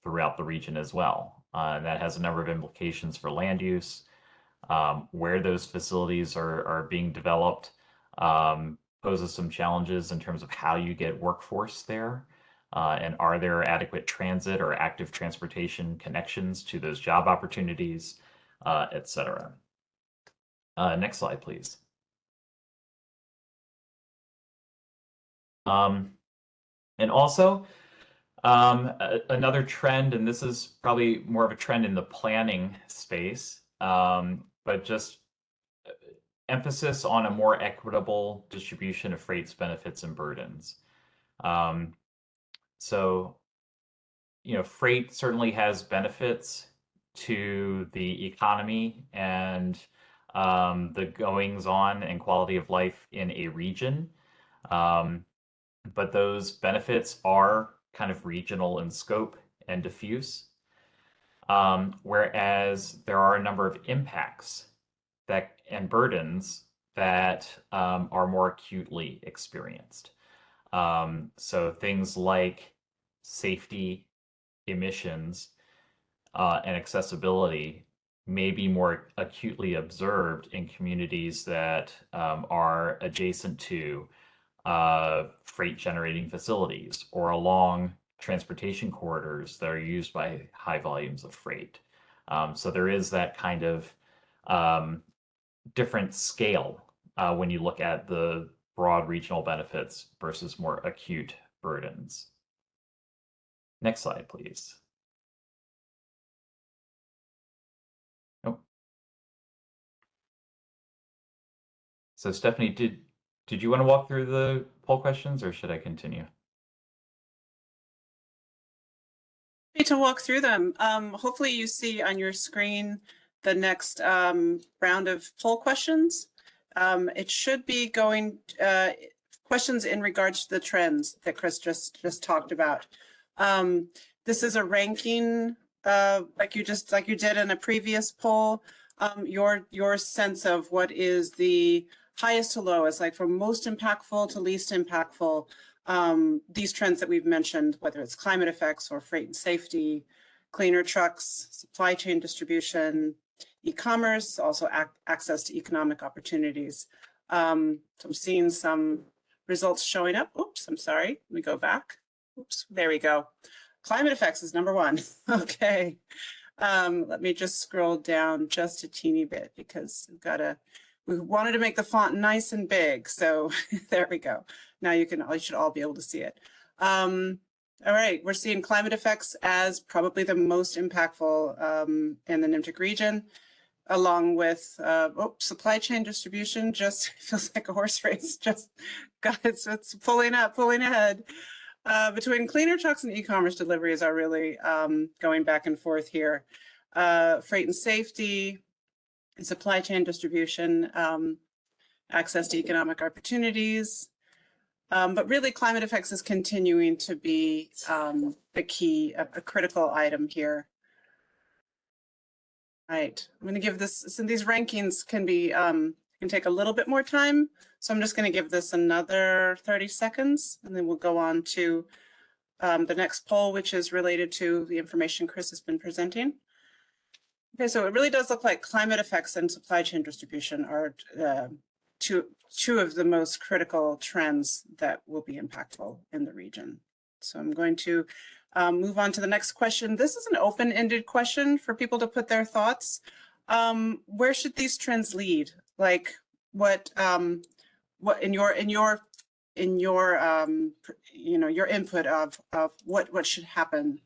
throughout the region as well. And that has a number of implications for land use, where those facilities are being developed, poses some challenges in terms of how you get workforce there, and are there adequate transit or active transportation connections to those job opportunities, etc. Next slide, please. And also, another trend, and this is probably more of a trend in the planning space, but just emphasis on a more equitable distribution of freight's benefits and burdens. So, freight certainly has benefits to the economy and the goings on and quality of life in a region. but those benefits are kind of regional in scope and diffuse. Whereas there are a number of impacts that and burdens that are more acutely experienced. So things like safety, emissions, and accessibility may be more acutely observed in communities that are adjacent to freight generating facilities or along transportation corridors that are used by high volumes of freight. So there is that kind of different scale when you look at the broad regional benefits versus more acute burdens. Next slide, please. Nope. So Stephanie, did you want to walk through the poll questions, or should I continue? To walk through them. Hopefully you see on your screen the next round of poll questions. It should be going questions in regards to the trends that Chris just talked about. This is a ranking like you did in a previous poll. Your sense of what is the highest to lowest, like from most impactful to least impactful. These trends that we've mentioned, whether it's climate effects or freight and safety, cleaner trucks, supply chain distribution, e-commerce, also access to economic opportunities. So I'm seeing some results showing up. Oops, I'm sorry. Let me go back. Oops, there we go. Climate effects is number one. Okay. Let me just scroll down just a teeny bit because we wanted to make the font nice and big. So there we go. Now you should all be able to see it. All right, we're seeing climate effects as probably the most impactful in the NYMTC region, along with supply chain distribution. Just feels like a horse race. Just guys, it's pulling ahead. Between cleaner trucks and e-commerce deliveries are really going back and forth here. Freight and safety, and supply chain distribution, access to economic opportunities. But really climate effects is continuing to be the key, a critical item here. All right, I'm going to give this, so these rankings can take a little bit more time. So I'm just going to give this another 30 seconds and then we'll go on to the next poll, which is related to the information Chris has been presenting. Okay, so it really does look like climate effects and supply chain distribution are two of the most critical trends that will be impactful in the region. So I'm going to move on to the next question. This is an open-ended question for people to put their thoughts. Where should these trends lead? Like what in your input of what should happen?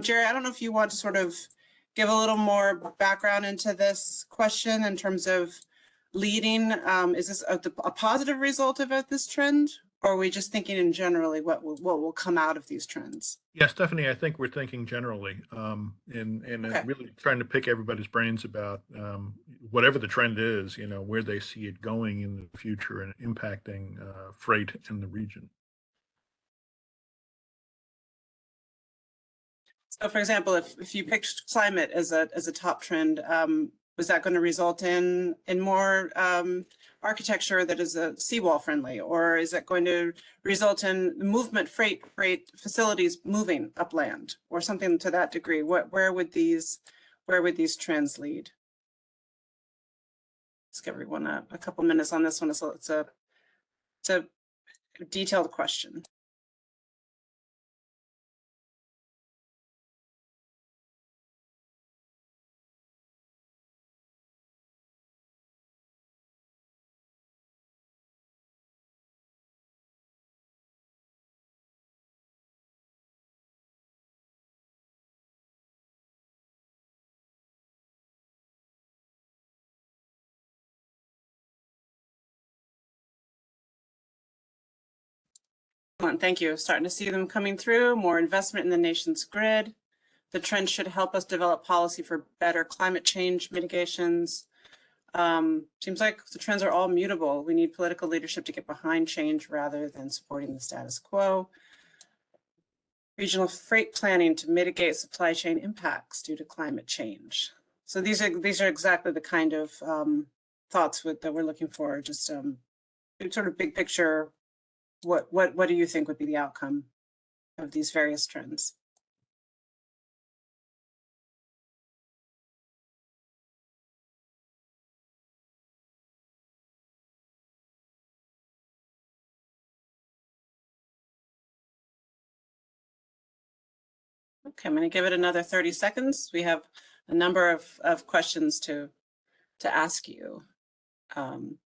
Jerry, I don't know if you want to sort of give a little more background into this question in terms of leading. Is this a positive result of this trend, or are we just thinking in generally what will come out of these trends? Yeah, Stephanie, I think we're thinking generally, and Okay. really trying to pick everybody's brains about whatever the trend is, where they see it going in the future and impacting freight in the region. So, for example, if you picked climate as a top trend, was that going to result in more architecture that is seawall friendly, or is it going to result in movement freight facilities moving upland, or something to that degree? Where would these trends lead? Let's give everyone a couple minutes on this one. So it's a detailed question. Thank you. Starting to see them coming through. More investment in the nation's grid. The trend should help us develop policy for better climate change mitigations. Seems like the trends are all mutable. We need political leadership to get behind change rather than supporting the status quo. Regional freight planning to mitigate supply chain impacts due to climate change. So these are exactly the kind of thoughts that we're looking for. Just sort of big picture. What do you think would be the outcome of these various trends? Okay, I'm going to give it another 30 seconds. We have a number of questions to ask you. And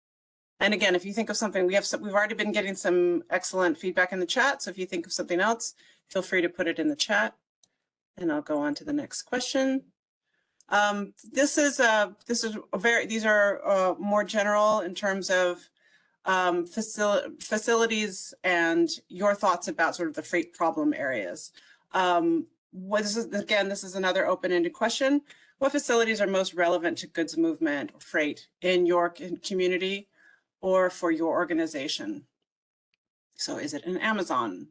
again, if you think of something, we've already been getting some excellent feedback in the chat. So if you think of something else, feel free to put it in the chat, and I'll go on to the next question. These are more general in terms of facilities and your thoughts about sort of the freight problem areas. This is another open-ended question. What facilities are most relevant to goods movement or freight in your community or for your organization? So is it an Amazon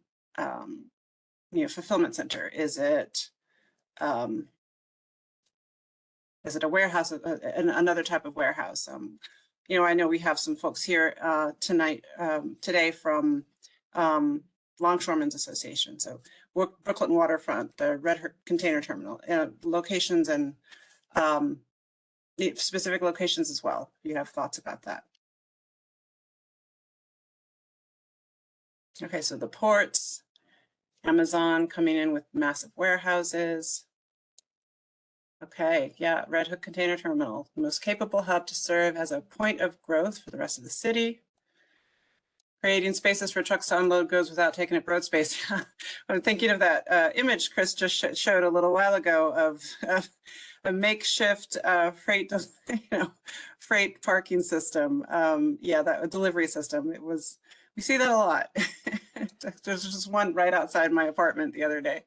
fulfillment center? Is it a warehouse, another type of warehouse? I know we have some folks here today from Longshoremen's Association. So Brooklyn Waterfront, the Red Hook Container Terminal, locations and specific locations as well. You have thoughts about that? Okay, so the ports, Amazon coming in with massive warehouses. Okay, yeah, Red Hook Container Terminal, the most capable hub to serve as a point of growth for the rest of the city. Creating spaces for trucks to unload goods without taking up road space. I'm thinking of that image Chris just showed a little while ago of a makeshift freight parking system. Yeah, that delivery system. We see that a lot. There's just one right outside my apartment the other day.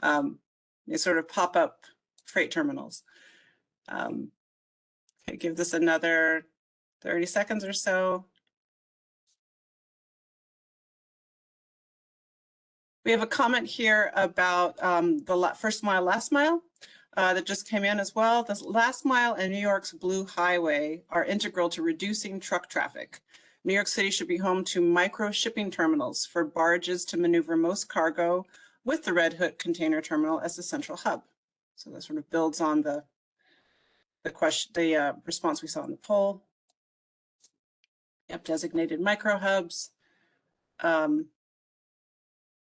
They sort of pop up freight terminals. Okay, give this another 30 seconds or so. We have a comment here about the first mile, last mile that just came in as well. The last mile and New York's Blue Highway are integral to reducing truck traffic. New York City should be home to micro shipping terminals for barges to maneuver most cargo, with the Red Hook Container Terminal as the central hub. So that sort of builds on the response we saw in the poll. Yep, designated micro hubs.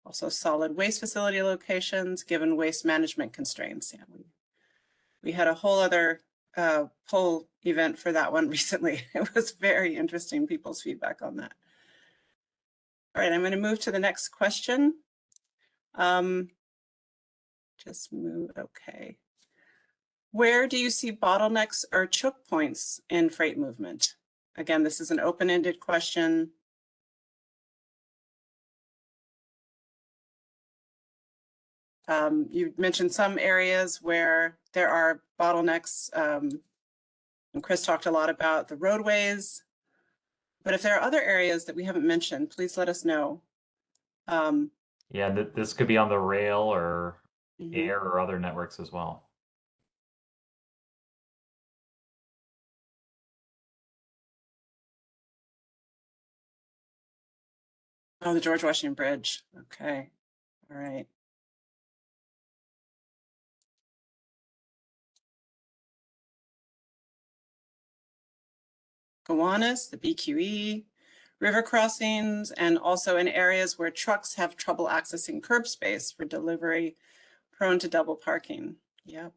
Also solid waste facility locations given waste management constraints. Yeah, we had a whole other poll event for that one recently. It was very interesting, people's feedback on that. All right, I'm going to move to the next question. Just move, okay. Where do you see bottlenecks or choke points in freight movement? Again, this is an open-ended question. You mentioned some areas where there are bottlenecks, and Chris talked a lot about the roadways, but if there are other areas that we haven't mentioned, please let us know. Yeah, this could be on the rail or air or other networks as well. Oh, the George Washington Bridge. Okay, all right. Gowanus, the BQE, river crossings, and also in areas where trucks have trouble accessing curb space for delivery, prone to double parking. Yep.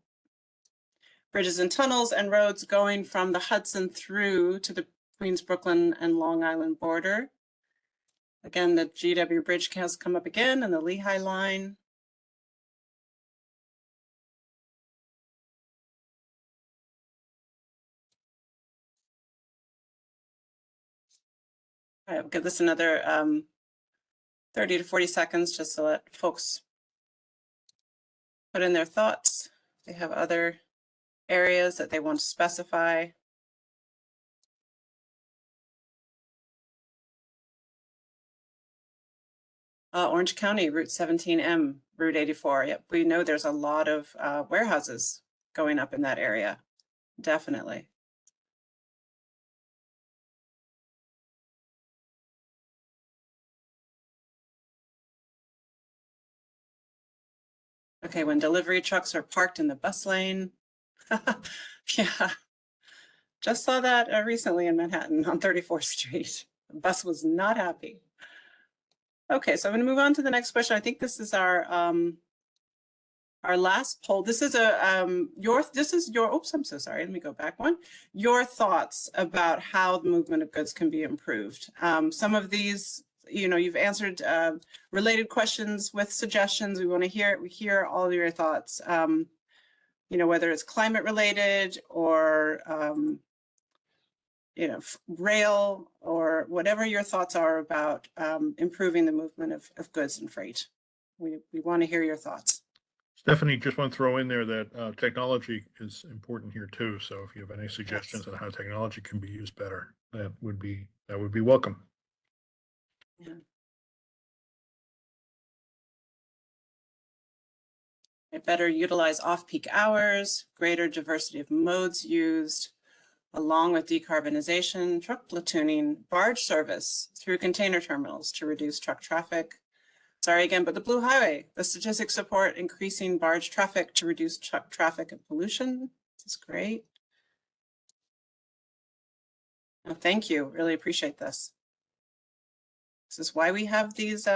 Bridges and tunnels and roads going from the Hudson through to the Queens, Brooklyn, and Long Island border. Again, the GW Bridge has come up again, and the Lehigh Line. All right, we'll give this another 30 to 40 seconds just to let folks put in their thoughts. They have other areas that they want to specify. Orange County, Route 17M, Route 84. Yep, we know there's a lot of warehouses going up in that area. Definitely. Okay, when delivery trucks are parked in the bus lane. Yeah, just saw that recently in Manhattan on 34th Street. The bus was not happy. Okay, so I'm going to move on to the next question. I think this is our last poll. This is your oops, I'm so sorry. Let me go back one. Your thoughts about how the movement of goods can be improved. Some of these, you've answered related questions with suggestions. We want to hear all of your thoughts. Whether it's climate related or rail or whatever your thoughts are about improving the movement of goods and freight. We want to hear your thoughts. Stephanie, just want to throw in there that technology is important here too. So if you have any suggestions on how technology can be used better, that would be welcome. Yeah. It better utilize off-peak hours, greater diversity of modes used, along with decarbonization, truck platooning, barge service through container terminals to reduce truck traffic. Sorry again, but the Blue Highway, the statistics support increasing barge traffic to reduce truck traffic and pollution. This is great. No, thank you, really appreciate this. This is why we have these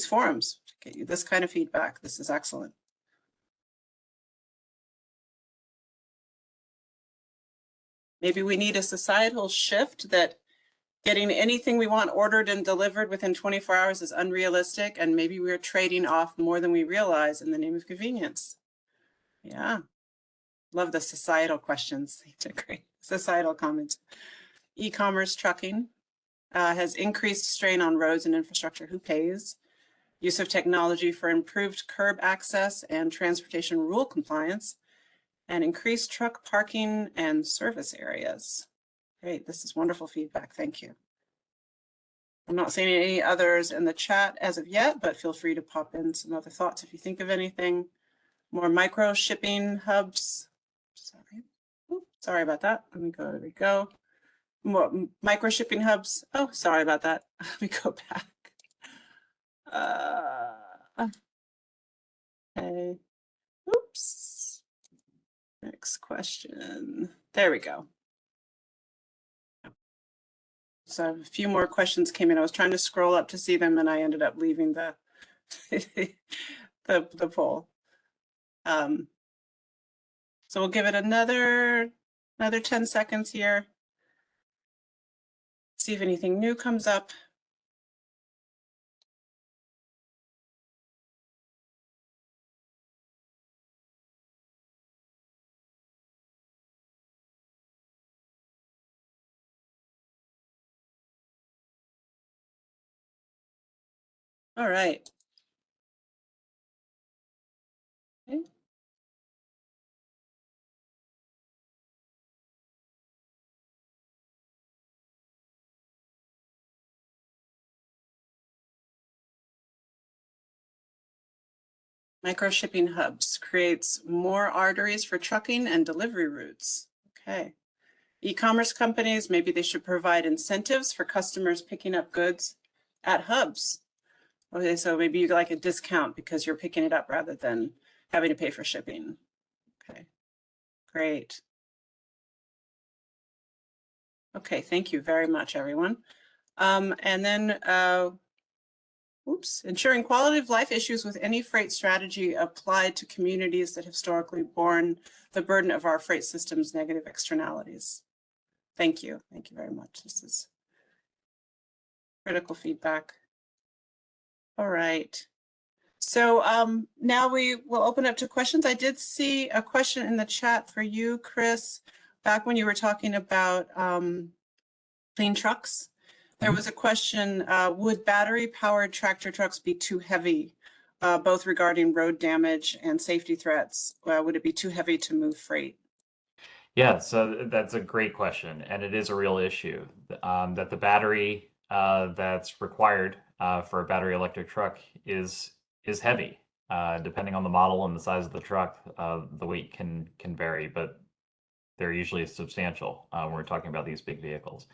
forums, to get you this kind of feedback. This is excellent. Maybe we need a societal shift that getting anything we want ordered and delivered within 24 hours is unrealistic, and maybe we're trading off more than we realize in the name of convenience. Yeah, love the societal questions. Great societal comments. E-commerce trucking has increased strain on roads and infrastructure. Who pays? Use of technology for improved curb access and transportation rule compliance, and increased truck parking and service areas. Great, this is wonderful feedback, thank you. I'm not seeing any others in the chat as of yet, but feel free to pop in some other thoughts if you think of anything. More micro shipping hubs. Sorry about that. Let me go, there we go. More micro shipping hubs. Oh, sorry about that. Let me go back. Okay. Oops. Next question. There we go. So a few more questions came in. I was trying to scroll up to see them, and I ended up leaving the the poll. So we'll give it another 10 seconds here. See if anything new comes up. All right. Okay. Micro shipping hubs creates more arteries for trucking and delivery routes. Okay. E-commerce companies, maybe they should provide incentives for customers picking up goods at hubs. Okay, so maybe you like a discount because you're picking it up rather than having to pay for shipping. Okay, great. Okay, thank you very much, everyone. And then, ensuring quality of life issues with any freight strategy applied to communities that historically borne the burden of our freight system's negative externalities. Thank you very much. This is critical feedback. All right. So now we will open up to questions. I did see a question in the chat for you, Chris, back when you were talking about clean trucks. There was a question, would battery-powered tractor trucks be too heavy, both regarding road damage and safety threats? Would it be too heavy to move freight? Yeah, so that's a great question, and it is a real issue that the battery that's required for a battery electric truck is heavy. Depending on the model and the size of the truck, the weight can vary, but they're usually substantial when we're talking about these big vehicles.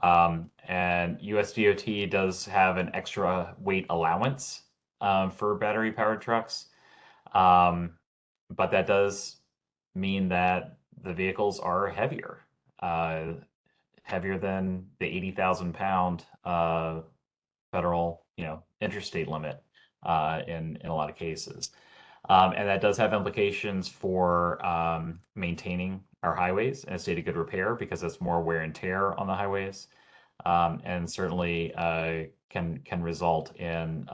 And USDOT does have an extra weight allowance for battery powered trucks. But that does mean that the vehicles are heavier, heavier than the 80,000 pound federal, interstate limit in a lot of cases. And that does have implications for maintaining our highways in a state of good repair, because that's more wear and tear on the highways, and certainly can result in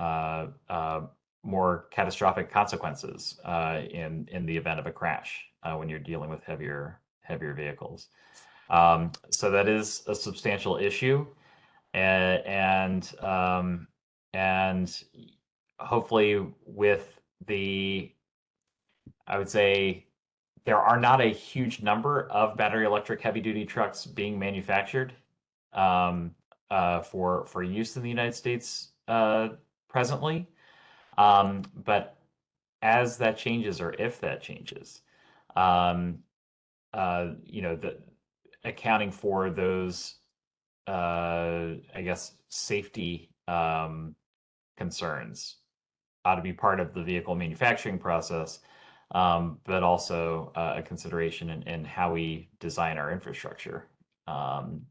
more catastrophic consequences in the event of a crash when you're dealing with heavier vehicles. So that is a substantial issue, and hopefully with I would say there are not a huge number of battery electric heavy duty trucks being manufactured for use in the United States presently. But as that changes, or if that changes, the accounting for those, I guess, safety concerns ought to be part of the vehicle manufacturing process, but also a consideration in how we design our infrastructure to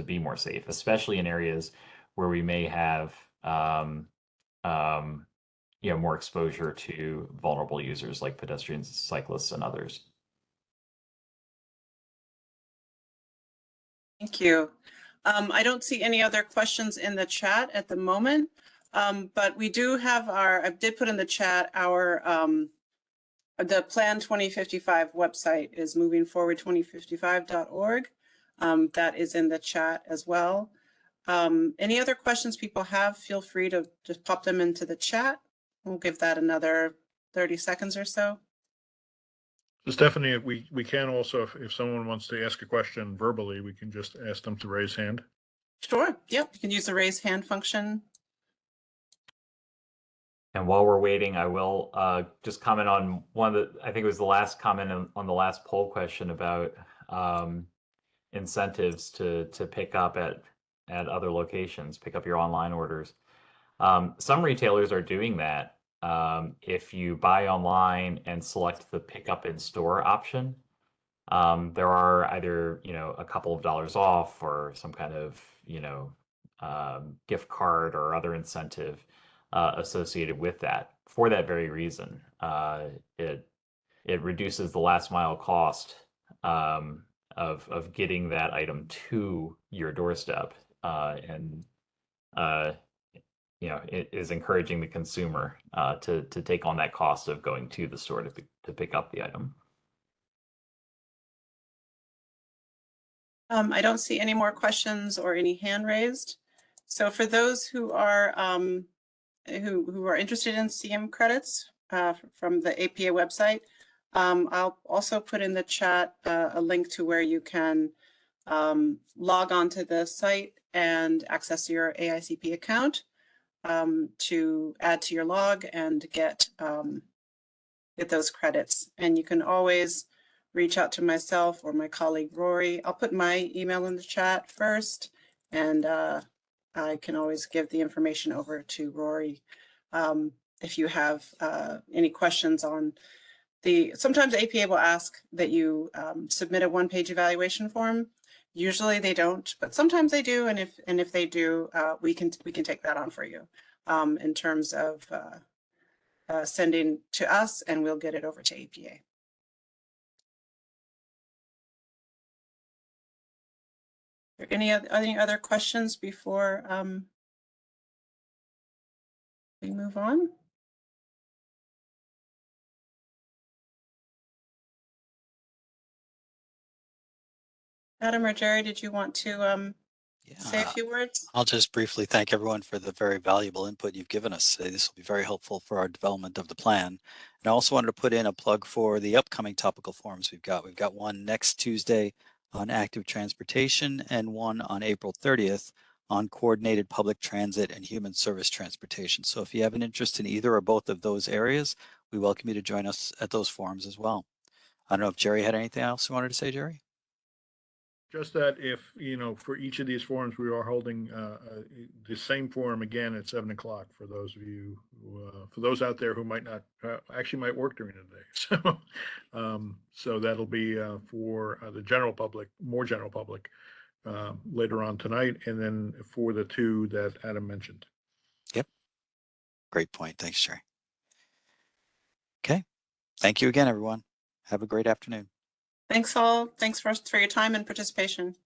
be more safe, especially in areas where we may have more exposure to vulnerable users like pedestrians, cyclists, and others. Thank you. I don't see any other questions in the chat at the moment, but we do have I did put in the chat the Plan 2055 website is movingforward2055.org. That is in the chat as well. Any other questions people have, feel free to just pop them into the chat. We'll give that another 30 seconds or so. So Stephanie, we can also, if someone wants to ask a question verbally, we can just ask them to raise hand. Sure. Yep. You can use the raise hand function. And while we're waiting, I will just comment on one of I think it was the last comment on the last poll question about incentives to pick up at other locations, pick up your online orders. Some retailers are doing that. If you buy online and select the pickup in store option, there are either a couple of dollars off or some kind of gift card or other incentive associated with that. For that very reason, it reduces the last mile cost of getting that item to your doorstep, and it is encouraging the consumer to take on that cost of going to the store to pick up the item. I don't see any more questions or any hand raised. So for those who are who are interested in CM credits from the APA website, I'll also put in the chat a link to where you can log on to the site and access your AICP account to add to your log and get those credits. And you can always reach out to myself or my colleague Rory. I'll put my email in the chat first, and I can always give the information over to Rory if you have any questions on sometimes APA will ask that you submit a one-page evaluation form. Usually they don't, but sometimes they do, and if they do, we can take that on for you in terms of sending to us, and we'll get it over to APA. Are there any other questions before we move on? Adam or Jerry, did you want to say a few words? I'll just briefly thank everyone for the very valuable input you've given us. This will be very helpful for our development of the plan. And I also wanted to put in a plug for the upcoming topical forums we've got. We've got one next Tuesday on active transportation and one on April 30th on coordinated public transit and human service transportation. So if you have an interest in either or both of those areas, we welcome you to join us at those forums as well. I don't know if Jerry had anything else you wanted to say, Jerry? Just that if, for each of these forums, we are holding the same forum again at 7 o'clock for those of you, for those out there who might not, actually might work during the day. So that'll be for the general public, more general public, later on tonight, and then for the two that Adam mentioned. Yep. Great point. Thanks, Jerry. Okay. Thank you again, everyone. Have a great afternoon. Thanks all. Thanks for your time and participation.